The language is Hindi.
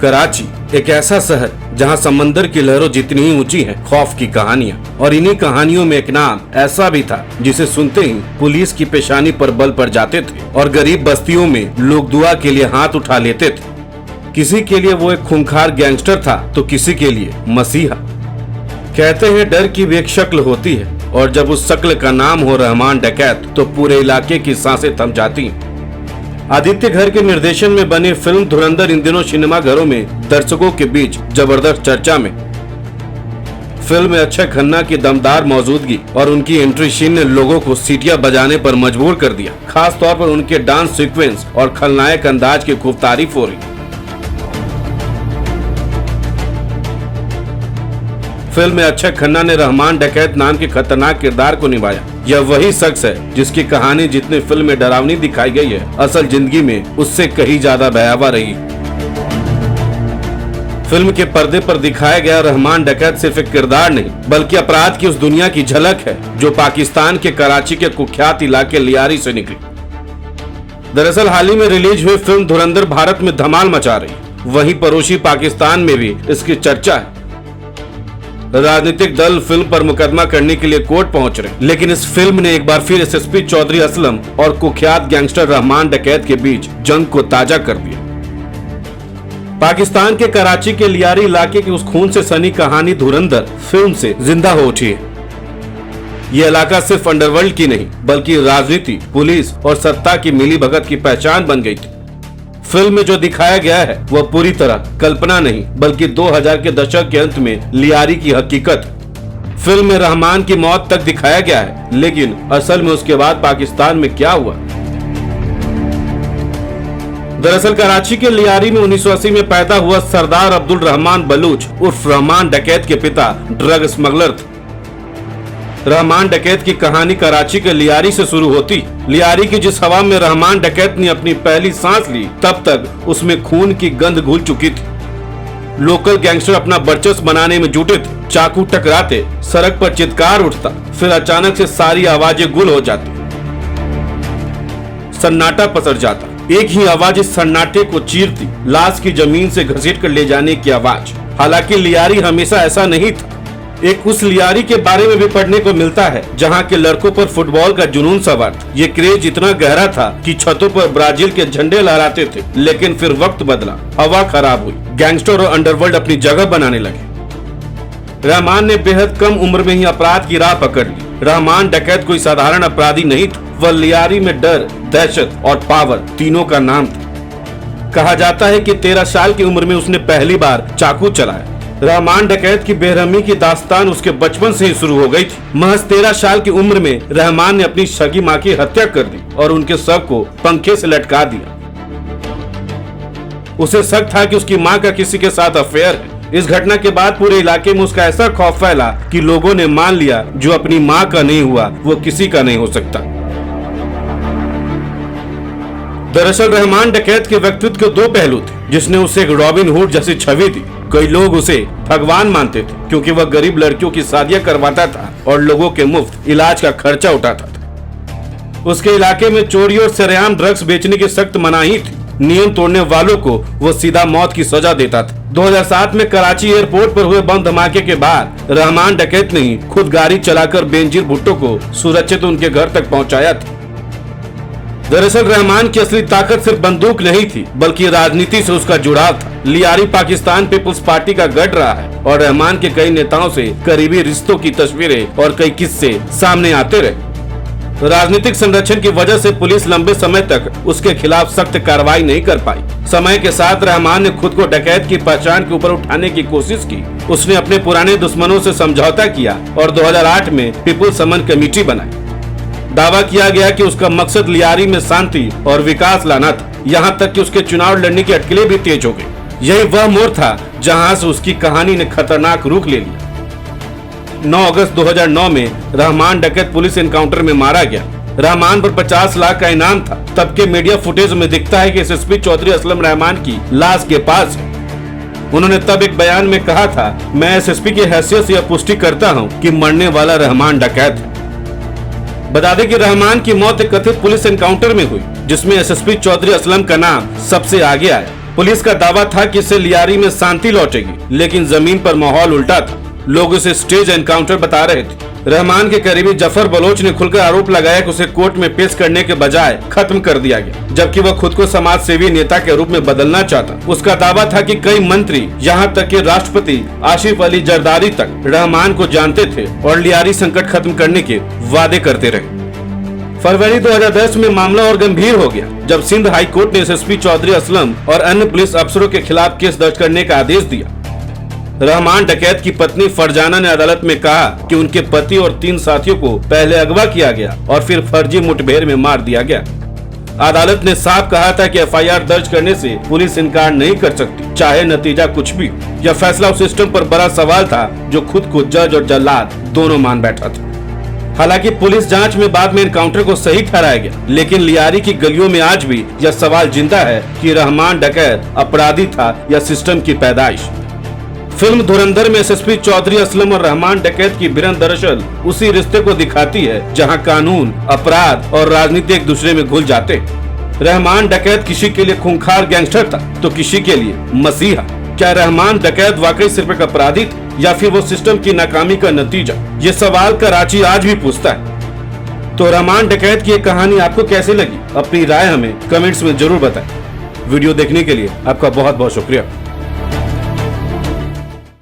कराची एक ऐसा शहर जहां समंदर की लहरों जितनी ही ऊंची है खौफ की कहानियां, और इन्हीं कहानियों में एक नाम ऐसा भी था जिसे सुनते ही पुलिस की पेशानी पर बल पड़ जाते थे और गरीब बस्तियों में लोग दुआ के लिए हाथ उठा लेते थे। किसी के लिए वो एक खूंखार गैंगस्टर था तो किसी के लिए मसीहा। कहते हैं डर की भी एक शक्ल होती है, और जब उस शक्ल का नाम हो रहमान डकैत तो पूरे इलाके की सांसें थम जाती हैं। आदित्य घर के निर्देशन में बनी फिल्म धुरंधर इन दिनों सिनेमा घरों में दर्शकों के बीच जबरदस्त चर्चा में। फिल्म में अक्षय खन्ना की दमदार मौजूदगी और उनकी एंट्री सीन ने लोगों को सीटियां बजाने पर मजबूर कर दिया। खास तौर पर उनके डांस सीक्वेंस और खलनायक अंदाज की खूब तारीफ हो रही। फिल्म में अक्षय खन्ना ने रहमान डकैत नाम के खतरनाक किरदार को निभाया। यह वही शख्स है जिसकी कहानी जितनी फिल्म में डरावनी दिखाई गई है, असल जिंदगी में उससे कहीं ज्यादा भयावह रही। फिल्म के पर्दे पर दिखाया गया रहमान डकैत सिर्फ एक किरदार नहीं बल्कि अपराध की उस दुनिया की झलक है जो पाकिस्तान के कराची के कुख्यात इलाके लियारी से निकली। दरअसल हाल ही में रिलीज हुई फिल्म धुरंधर भारत में धमाल मचा रही, वहीं पड़ोसी पाकिस्तान में भी इसकी चर्चा है। राजनीतिक दल फिल्म पर मुकदमा करने के लिए कोर्ट पहुंच रहे, लेकिन इस फिल्म ने एक बार फिर एसएसपी चौधरी असलम और कुख्यात गैंगस्टर रहमान डकैत के बीच जंग को ताजा कर दिया। पाकिस्तान के कराची के लियारी इलाके की उस खून से सनी कहानी धुरंधर फिल्म से जिंदा हो उठी है। यह इलाका सिर्फ अंडरवर्ल्ड की नहीं बल्कि राजनीति, पुलिस और सत्ता की मिलीभगत की पहचान बन गई थी। फिल्म में जो दिखाया गया है वह पूरी तरह कल्पना नहीं बल्कि 2000 के दशक के अंत में लियारी की हकीकत। फिल्म में रहमान की मौत तक दिखाया गया है, लेकिन असल में उसके बाद पाकिस्तान में क्या हुआ। दरअसल कराची के लियारी में 1980 में पैदा हुआ सरदार अब्दुल रहमान बलूच उर्फ रहमान डकैत के पिता ड्रग स्मगलर थे। रहमान डकैत की कहानी कराची के लियारी से शुरू होती। लियारी की जिस हवा में रहमान डकैत ने अपनी पहली सांस ली तब तक उसमें खून की गंध घुल चुकी थी। लोकल गैंगस्टर अपना वर्चस्व बनाने में जुटे थे। चाकू टकराते, सड़क पर चित्कार उठता, फिर अचानक से सारी आवाजें गुल हो जाती, सन्नाटा पसर जाता। एक ही आवाज इस सन्नाटे को चीरती, लाश की जमीन से घसीट कर ले जाने की आवाज। हालांकि लियारी हमेशा ऐसा नहीं था। एक उस लियारी के बारे में भी पढ़ने को मिलता है जहां के लड़कों पर फुटबॉल का जुनून सवार था। ये क्रेज इतना गहरा था कि छतों पर ब्राजील के झंडे लहराते थे। लेकिन फिर वक्त बदला, हवा खराब हुई, गैंगस्टर और अंडरवर्ल्ड अपनी जगह बनाने लगे। रहमान ने बेहद कम उम्र में ही अपराध की राह पकड़ ली। रहमान डकैत कोई साधारण अपराधी नहीं था, वह लियारी में डर, दहशत और पावर तीनों का नाम था। कहा जाता है कि 13 साल की उम्र में उसने पहली बार चाकू चलाया। रहमान डकैत की बेरहमी की दास्तान उसके बचपन से ही शुरू हो गई थी। महज 13 साल की उम्र में रहमान ने अपनी सगी माँ की हत्या कर दी और उनके शव को पंखे से लटका दिया। उसे शक था कि उसकी माँ का किसी के साथ अफेयर है। इस घटना के बाद पूरे इलाके में उसका ऐसा खौफ फैला कि लोगों ने मान लिया जो अपनी माँ का नहीं हुआ वो किसी का नहीं हो सकता। दरअसल रहमान डकैत के व्यक्तित्व के दो पहलू थे, जिसने उसे एक रॉबिन हुड जैसी छवि दी। कई लोग उसे भगवान मानते थे क्योंकि वह गरीब लड़कियों की शादियां करवाता था और लोगों के मुफ्त इलाज का खर्चा उठाता था। उसके इलाके में चोरी और सरेआम ड्रग्स बेचने की सख्त मनाही थी। नियम तोड़ने वालों को वो सीधा मौत की सजा देता था। 2007 में कराची एयरपोर्ट पर हुए बम धमाके के बाद रहमान डकैत ने खुद गाड़ी चलाकर बेनजीर भुट्टो को सुरक्षित उनके घर तक पहुँचाया था। दरअसल रहमान की असली ताकत सिर्फ बंदूक नहीं थी बल्कि राजनीति से उसका जुड़ाव था। लियारी पाकिस्तान पीपुल्स पार्टी का गढ़ रहा है और रहमान के कई नेताओं से करीबी रिश्तों की तस्वीरें और कई किस्से सामने आते रहे। राजनीतिक संरक्षण की वजह से पुलिस लंबे समय तक उसके खिलाफ सख्त कार्रवाई नहीं कर पाई। समय के साथ रहमान ने खुद को डकैत की पहचान के ऊपर उठाने की कोशिश की। उसने अपने पुराने दुश्मनों से समझौता किया और 2008 में पीपुल्स समन कमेटी बनाई। दावा किया गया कि उसका मकसद लियारी में शांति और विकास लाना था। यहाँ तक कि उसके चुनाव लड़ने की अटकलें भी तेज हो गई। यही वह मोड़ था जहां से उसकी कहानी ने खतरनाक रुख ले लिया। 9 अगस्त 2009 में रहमान डकैत पुलिस एनकाउंटर में मारा गया। रहमान पर 50 लाख का इनाम था। तब के मीडिया फुटेज में दिखता है कि एसएसपी चौधरी असलम रहमान की लाश के पास है। उन्होंने तब एक बयान में कहा था, मैं एसएसपी की हैसियत से यह पुष्टि करता हूं कि मरने वाला रहमान डकैत है। बता दें कि रहमान की मौत एक कथित पुलिस एनकाउंटर में हुई जिसमें एसएसपी चौधरी असलम का नाम सबसे आगे आया। पुलिस का दावा था कि इससे लियारी में शांति लौटेगी, लेकिन जमीन पर माहौल उल्टा था। लोग उसे स्टेज एनकाउंटर बता रहे थे। रहमान के करीबी जफर बलोच ने खुलकर आरोप लगाया कि उसे कोर्ट में पेश करने के बजाय खत्म कर दिया गया, जबकि वह खुद को समाज सेवी नेता के रूप में बदलना चाहता। उसका दावा था कि कई मंत्री, यहाँ तक कि राष्ट्रपति आसिफ अली जरदारी तक रहमान को जानते थे और लियारी संकट खत्म करने के वादे करते रहे। फरवरी 2010 में मामला और गंभीर हो गया जब सिंध हाई कोर्ट ने एसएसपी चौधरी असलम और अन्य पुलिस अफसरों के खिलाफ केस दर्ज करने का आदेश दिया। रहमान डकैत की पत्नी फरजाना ने अदालत में कहा कि उनके पति और 3 साथियों को पहले अगवा किया गया और फिर फर्जी मुठभेड़ में मार दिया गया। अदालत ने साफ कहा था कि एफआईआर दर्ज करने से पुलिस इनकार नहीं कर सकती, चाहे नतीजा कुछ भी। यह फैसला उस सिस्टम पर बड़ा सवाल था जो खुद को जज और जल्लाद दोनों मान बैठा था। हालांकि पुलिस जांच में बाद में एनकाउंटर को सही ठहराया गया, लेकिन लियारी की गलियों में आज भी यह सवाल जिंदा है कि रहमान डकैत अपराधी था या सिस्टम की पैदाइश। फिल्म धुरंधर में एसएसपी चौधरी असलम और रहमान डकैत की भिड़ंत दरअसल उसी रिश्ते को दिखाती है जहां कानून, अपराध और राजनीति एक दूसरे में घुल जाते। रहमान डकैत किसी के लिए खूंखार गैंगस्टर था तो किसी के लिए मसीहा। क्या रहमान डकैत वाकई सिर्फ एक अपराधी था या फिर वो सिस्टम की नाकामी का नतीजा? ये सवाल कराची आज भी पूछता है। तो रहमान डकैत की ये कहानी आपको कैसी लगी? अपनी राय हमें कमेंट्स में जरूर बताएं। वीडियो देखने के लिए आपका बहुत बहुत शुक्रिया।